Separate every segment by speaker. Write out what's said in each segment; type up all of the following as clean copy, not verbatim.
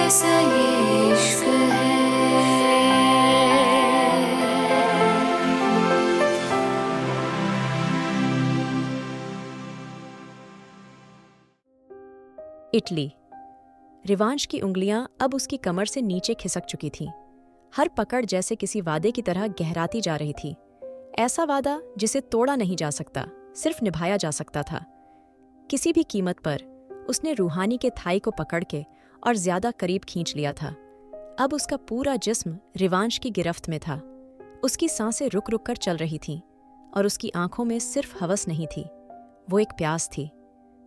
Speaker 1: कैसा ये इश्क है।
Speaker 2: इटली। रिवांश की उंगलियां अब उसकी कमर से नीचे खिसक चुकी थीं। हर पकड़ जैसे किसी वादे की तरह गहराती जा रही थी। ऐसा वादा जिसे तोड़ा नहीं जा सकता, सिर्फ निभाया जा सकता था। किसी भी कीमत पर उसने रूहानी के थाई को पकड़ के और ज्यादा करीब खींच लिया था। अब उसका पूरा जिस्म रिवांश की गिरफ्त में था। उसकी सांसें रुक रुक कर चल रही थीं और उसकी आंखों में सिर्फ हवस नहीं थी, वो एक प्यास थी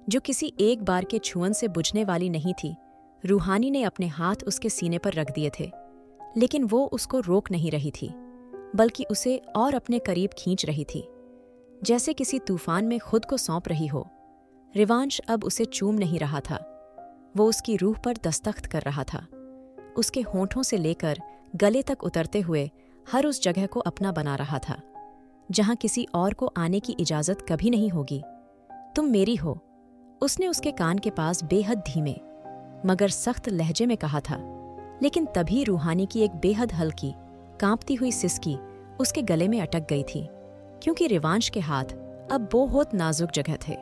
Speaker 2: जो किसी एक बार के छुअन से बुझने वाली नहीं थी। रूहानी ने अपने हाथ उसके सीने पर रख दिए थे, लेकिन वो उसको रोक नहीं रही थी, बल्कि उसे और अपने करीब खींच रही थी, जैसे किसी तूफान में खुद को सौंप रही हो। रिवांश अब उसे चूम नहीं रहा था, वो उसकी रूह पर दस्तखत कर रहा था, उसके होंठों से लेकर गले तक उतरते हुए हर उस जगह को अपना बना रहा था जहां किसी और को आने की इजाजत कभी नहीं होगी। तुम मेरी हो, उसने उसके कान के पास बेहद धीमे मगर सख्त लहजे में कहा था। लेकिन तभी रूहानी की एक बेहद हल्की कांपती हुई सिसकी उसके गले में अटक गई थी, क्योंकि रिवांश के हाथ अब बहुत नाजुक जगह थे।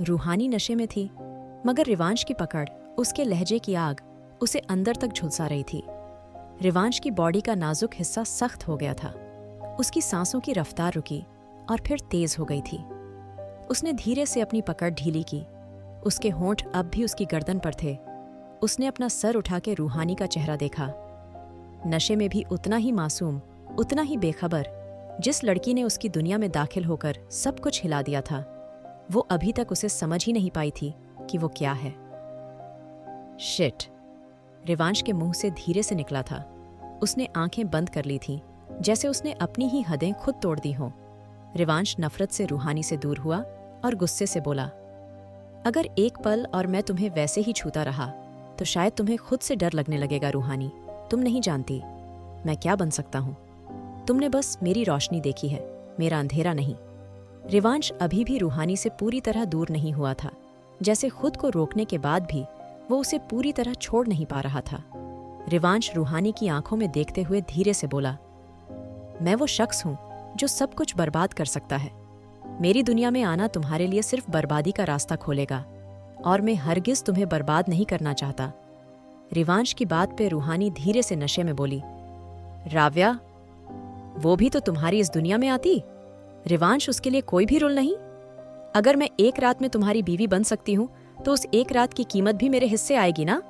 Speaker 2: रूहानी नशे में थी, मगर रिवांश की पकड़, उसके लहजे की आग उसे अंदर तक झुलसा रही थी। रिवांश की बॉडी का नाजुक हिस्सा सख्त हो गया था। उसकी सांसों की रफ्तार रुकी और फिर तेज हो गई थी। उसने धीरे से अपनी पकड़ ढीली की। उसके होंठ अब भी उसकी गर्दन पर थे। उसने अपना सर उठा के रूहानी का चेहरा देखा। नशे में भी उतना ही मासूम, उतना ही बेखबर जिस लड़की ने उसकी दुनिया में दाखिल होकर सब कुछ हिला दिया था, वो अभी तक उसे समझ ही नहीं पाई थी कि वो क्या है। शिट, रिवांश के मुंह से धीरे से निकला था। उसने आंखें बंद कर ली थीं, जैसे उसने अपनी ही हदें खुद तोड़ दी हों। रिवांश नफरत से रूहानी से दूर हुआ और गुस्से से बोला, अगर एक पल और मैं तुम्हें वैसे ही छूता रहा तो शायद तुम्हें खुद से डर लगने लगेगा। रूहानी, तुम नहीं जानती मैं क्या बन सकता हूं। तुमने बस मेरी रोशनी देखी है, मेरा अंधेरा नहीं। रिवांश अभी भी रूहानी से पूरी तरह दूर नहीं हुआ था, जैसे खुद को रोकने के बाद भी वो उसे पूरी तरह छोड़ नहीं पा रहा था। रिवांश रूहानी की आंखों में देखते हुए धीरे से बोला, मैं वो शख्स हूं जो सब कुछ बर्बाद कर सकता है। मेरी दुनिया में आना तुम्हारे लिए सिर्फ बर्बादी का रास्ता खोलेगा, और मैं हरगिज तुम्हें बर्बाद नहीं करना चाहता। रिवांश की बात पे रूहानी धीरे से नशे में बोली, राव्या, वो भी तो तुम्हारी इस दुनिया में आती। रिवांश, उसके लिए कोई भी रूल नहीं। अगर मैं एक रात में तुम्हारी बीवी बन सकती हूं तो उस एक रात की कीमत भी मेरे हिस्से आएगी ना।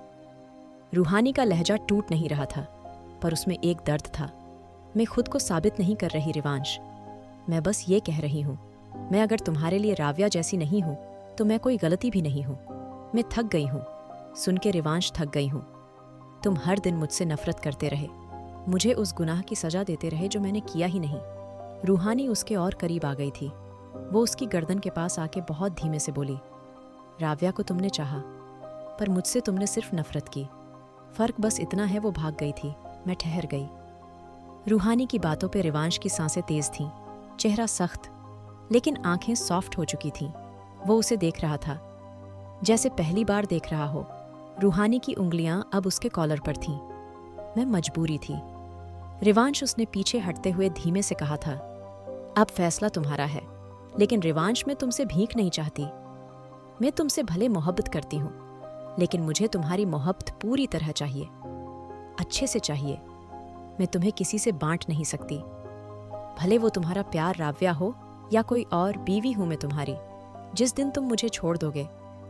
Speaker 2: रूहानी का लहजा टूट नहीं रहा था, पर उसमें एक दर्द था। मैं खुद को साबित नहीं कर रही रिवांश, मैं बस ये कह रही हूं, मैं अगर तुम्हारे लिए राव्या जैसी नहीं हूं तो मैं कोई गलती भी नहीं हूं। मैं थक गई हूं। सुन के रिवांश थक गई हूं। तुम हर दिन मुझसे नफरत करते रहे, मुझे उस गुनाह की सजा देते रहे जो मैंने किया ही नहीं। रूहानी उसके और करीब आ गई थी। वो उसकी गर्दन के पास आके बहुत धीमे से बोली, राव्या को तुमने चाहा, पर मुझसे तुमने सिर्फ नफरत की। फर्क बस इतना है, वो भाग गई थी, मैं ठहर गई। रूहानी की बातों पे रिवांश की सांसें तेज थीं, चेहरा सख्त, लेकिन आंखें सॉफ्ट हो चुकी थीं। वो उसे देख रहा था जैसे पहली बार देख रहा हो। रूहानी की उंगलियां अब उसके कॉलर पर थीं। मैं मजबूरी थी। रिवांश, उसने पीछे हटते हुए धीमे से कहा था, अब फैसला तुम्हारा है। लेकिन रिवांश, मैं तुमसे भीख नहीं चाहती। मैं तुमसे भले मोहब्बत करती हूं, लेकिन मुझे तुम्हारी मोहब्बत पूरी तरह चाहिए, अच्छे से चाहिए। मैं तुम्हें किसी से बांट नहीं सकती। भले वो तुम्हारा प्यार राव्या हो या कोई और, बीवी हूं मैं तुम्हारी। जिस दिन तुम मुझे छोड़ दोगे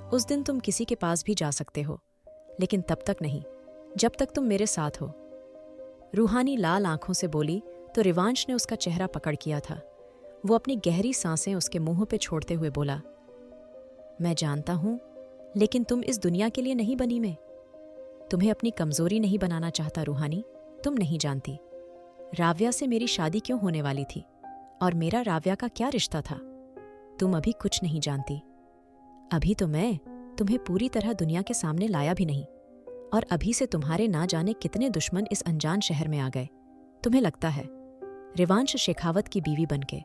Speaker 2: उस दिन तुम किसी के पास भी जा सकते हो, लेकिन तब तक नहीं जब तक तुम मेरे साथ हो। रूहानी लाल आंखों से बोली तो रिवांश ने उसका चेहरा पकड़ किया था। वो अपनी गहरी सांसें उसके मुंह पे छोड़ते हुए बोला, मैं जानता हूं, लेकिन तुम इस दुनिया के लिए नहीं बनी। मैं तुम्हें अपनी कमजोरी नहीं बनाना चाहता रूहानी। तुम नहीं जानती राव्या से मेरी शादी क्यों होने वाली थी और मेरा राव्या का क्या रिश्ता था। तुम अभी कुछ नहीं जानती। अभी तो मैं तुम्हें पूरी तरह दुनिया के सामने लाया भी नहीं, और अभी से तुम्हारे ना जाने कितने दुश्मन इस अनजान शहर में आ गए। तुम्हें लगता है रिवांश शेखावत की बीवी बनके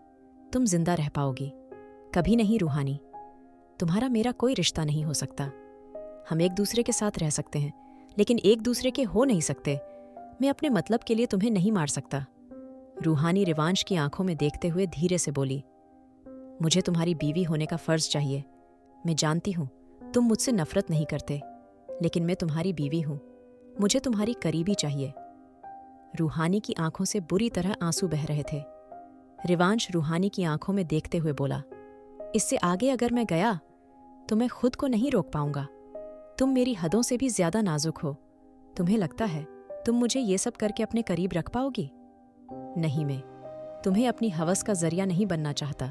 Speaker 2: तुम जिंदा रह पाओगी? कभी नहीं रूहानी। तुम्हारा मेरा कोई रिश्ता नहीं हो सकता। हम एक दूसरे के साथ रह सकते हैं, लेकिन एक दूसरे के हो नहीं सकते। मैं अपने मतलब के लिए तुम्हें नहीं मार सकता। रूहानी रिवांश की आंखों में देखते हुए धीरे से बोली, मुझे तुम्हारी बीवी होने का फर्ज चाहिए। मैं जानती हूँ तुम मुझसे नफरत नहीं करते, लेकिन मैं तुम्हारी बीवी हूँ। मुझे तुम्हारी करीबी चाहिए। रूहानी की आंखों से बुरी तरह आंसू बह रहे थे। रिवांश रूहानी की आंखों में देखते हुए बोला, इससे आगे अगर मैं गया तो मैं खुद को नहीं रोक पाऊंगा। तुम मेरी हदों से भी ज्यादा नाजुक हो। तुम्हें लगता है तुम मुझे ये सब करके अपने करीब रख पाओगी? नहीं, मैं तुम्हें अपनी हवस का जरिया नहीं बनना चाहता।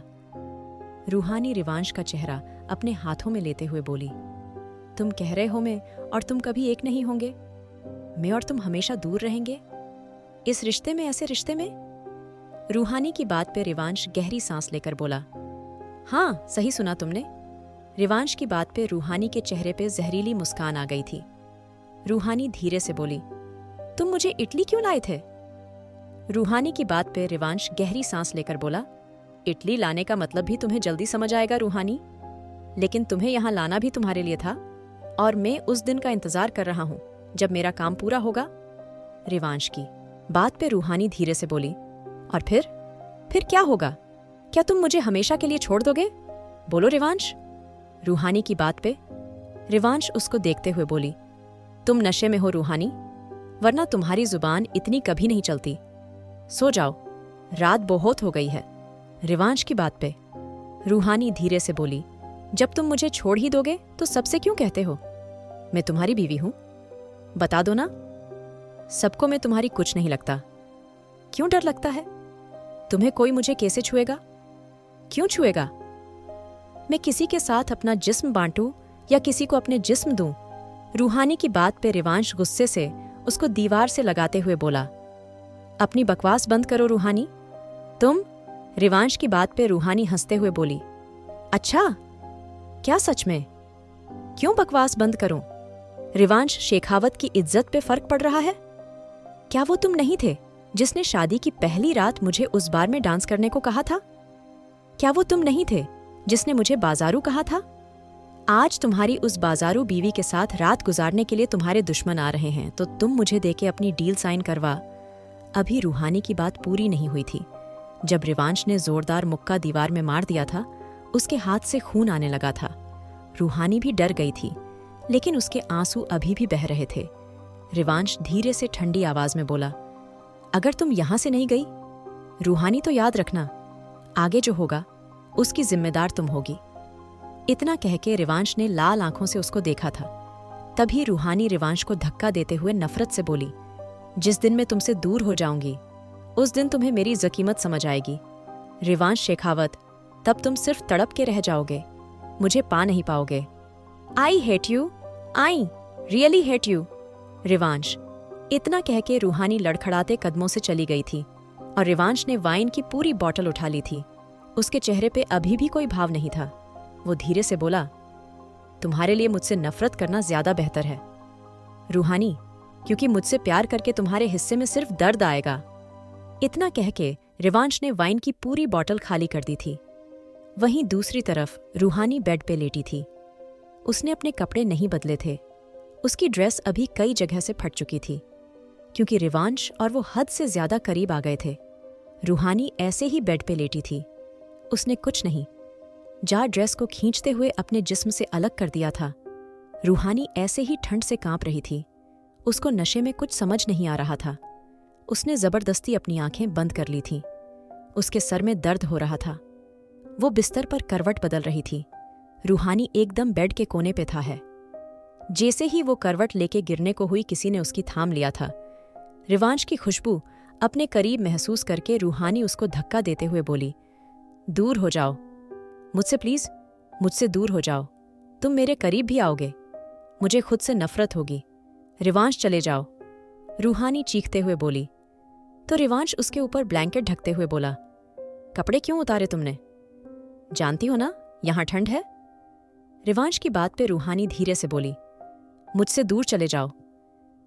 Speaker 2: रूहानी रिवांश का चेहरा अपने हाथों में लेते हुए बोली, तुम कह रहे हो मैं और तुम कभी एक नहीं होंगे? मैं और तुम हमेशा दूर रहेंगे इस रिश्ते में, ऐसे रिश्ते में? रूहानी की बात पे रिवांश गहरी सांस लेकर बोला, हाँ, सही सुना तुमने। रिवांश की बात पे रूहानी के चेहरे पे जहरीली मुस्कान आ गई थी। रूहानी धीरे से बोली, तुम मुझे इटली क्यों लाए थे? रूहानी की बात पे रिवांश गहरी सांस लेकर बोला, इटली लाने का मतलब भी तुम्हें जल्दी समझ आएगा रूहानी, लेकिन तुम्हें यहाँ लाना भी तुम्हारे लिए था, और मैं उस दिन का इंतजार कर रहा हूँ जब मेरा काम पूरा होगा। रिवांश की बात पे रूहानी धीरे से बोली, और फिर क्या होगा? क्या तुम मुझे हमेशा के लिए छोड़ दोगे? बोलो रिवांश। रूहानी की बात पे रिवांश उसको देखते हुए बोली, तुम नशे में हो रूहानी, वरना तुम्हारी जुबान इतनी कभी नहीं चलती। सो जाओ, रात बहुत हो गई है। रिवांश की बात पे रूहानी धीरे से बोली, जब तुम मुझे छोड़ ही दोगे तो सबसे क्यों कहते हो मैं तुम्हारी बीवी हूं? बता दो ना। सबको मैं तुम्हारी कुछ नहीं लगता। क्यों डर लगता है? तुम्हें कोई मुझे कैसे छुएगा? क्यों छुएगा? मैं किसी के साथ अपना जिस्म बांटूं या किसी को अपने जिस्म दूं? रूहानी की बात पे रिवांश गुस्से से उसको दीवार से लगाते हुए बोला, अपनी बकवास बंद करो रूहानी। तुम? रिवांश की बात पे रूहानी हंसते हुए बोली, अच्छा, क्या सच में? क्यों बकवास बंद करूं? रिवांश, शेखावत की इज्जत पे फर्क पड़ रहा है? क्या वो तुम नहीं थे जिसने शादी की पहली रात मुझे उस बार में डांस करने को कहा था? क्या वो तुम नहीं थे जिसने मुझे बाजारू कहा था? आज तुम्हारी उस बाजारू बीवी के साथ रात गुजारने के लिए तुम्हारे दुश्मन आ रहे हैं, तो तुम मुझे देके अपनी डील साइन करवा। अभी रूहानी की बात पूरी नहीं हुई थी जब रिवांश ने जोरदार मुक्का दीवार में मार दिया था। उसके हाथ से खून आने लगा था। रूहानी भी डर गई थी, लेकिन उसके आंसू अभी भी बह रहे थे। रिवांश धीरे से ठंडी आवाज में बोला, अगर तुम यहां से नहीं गई रूहानी, तो याद रखना, आगे जो होगा उसकी जिम्मेदार तुम होगी। इतना कह के रिवांश ने लाल आंखों से उसको देखा था। तभी रूहानी रिवांश को धक्का देते हुए नफरत से बोली, जिस दिन मैं तुमसे दूर हो जाऊंगी उस दिन तुम्हें मेरी ज़कीमत समझ आएगी। रिवांश शेखावत, तब तुम सिर्फ तड़प के रह जाओगे, मुझे पा नहीं पाओगे। I hate you, I really hate you. Rivansh. इतना कह के रूहानी लड़खड़ाते कदमों से चली गई थी और रिवांश ने वाइन की पूरी बोतल उठा ली थी। उसके चेहरे पे अभी भी कोई भाव नहीं था। वो धीरे से बोला, तुम्हारे लिए मुझसे नफरत करना ज्यादा बेहतर है रूहानी, क्योंकि मुझसे प्यार करके तुम्हारे हिस्से में सिर्फ दर्द आएगा। इतना कह के रिवांश ने वाइन की पूरी बोतल खाली कर दी थी। वहीं दूसरी तरफ रूहानी बेड पे लेटी थी। उसने अपने कपड़े नहीं बदले थे। उसकी ड्रेस अभी कई जगह से फट चुकी थी, क्योंकि रिवांश और वो हद से ज्यादा करीब आ गए थे। रूहानी ऐसे ही बेड पे लेटी थी। उसने कुछ नहीं, जा ड्रेस को खींचते हुए अपने जिस्म से अलग कर दिया था। रूहानी ऐसे ही ठंड से कांप रही थी। उसको नशे में कुछ समझ नहीं आ रहा था। उसने जबरदस्ती अपनी आंखें बंद कर ली थीं। उसके सर में दर्द हो रहा था। वो बिस्तर पर करवट बदल रही थी। रूहानी एकदम बेड के कोने पे था है। जैसे ही वो करवट लेके गिरने को हुई, किसी ने उसकी थाम लिया था। रिवांश की खुशबू अपने करीब महसूस करके रूहानी उसको धक्का देते हुए बोली, दूर हो जाओ मुझसे, प्लीज मुझसे दूर हो जाओ। तुम मेरे करीब भी आओगे, मुझे खुद से नफरत होगी। रिवांश, चले जाओ। रूहानी चीखते हुए बोली। तो रिवांश उसके ऊपर ब्लैंकेट ढकते हुए बोला, कपड़े क्यों उतारे तुमने? जानती हो ना यहां ठंड है। रिवांश की बात पे रूहानी धीरे से बोली, मुझसे दूर चले जाओ।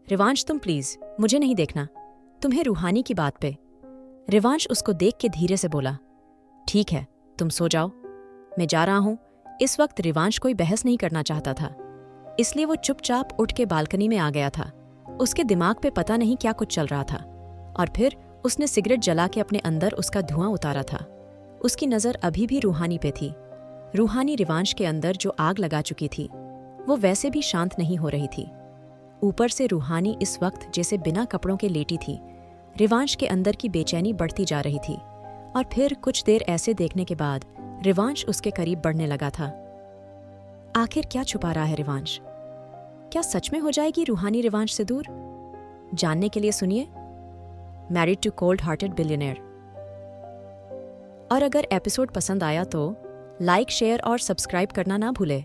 Speaker 2: रिवांश, तुम प्लीज मुझे नहीं देखना। तुम्हें रूहानी की बात पे। रिवांश उसको देख के धीरे से बोला, ठीक है, तुम सो जाओ, मैं जा रहा हूं। इस वक्त रिवांश कोई बहस नहीं करना चाहता था। इसलिए वो चुपचाप उठ के बालकनी में आ गया था। उसके दिमाग पे पता नहीं क्या कुछ चल रहा था। और फिर उसने सिगरेट जला के अपने अंदर उसका धुआं उतारा था। उसकी नज़र अभी भी रूहानी पे थी। रूहानी रिवांश के अंदर जो आग लगा चुकी थी वो वैसे भी शांत नहीं हो रही थी। ऊपर से रूहानी इस वक्त जैसे बिना कपड़ों के लेटी थी। रिवांश के अंदर की बेचैनी बढ़ती जा रही थी। और फिर कुछ देर ऐसे देखने के बाद रिवांश उसके करीब बढ़ने लगा था। आखिर क्या छुपा रहा है रिवांश? क्या सच में हो जाएगी रूहानी रिवांश से दूर? जानने के लिए सुनिए married to cold hearted billionaire. और अगर एपिसोड पसंद आया तो लाइक, शेयर और सब्सक्राइब करना ना भूले।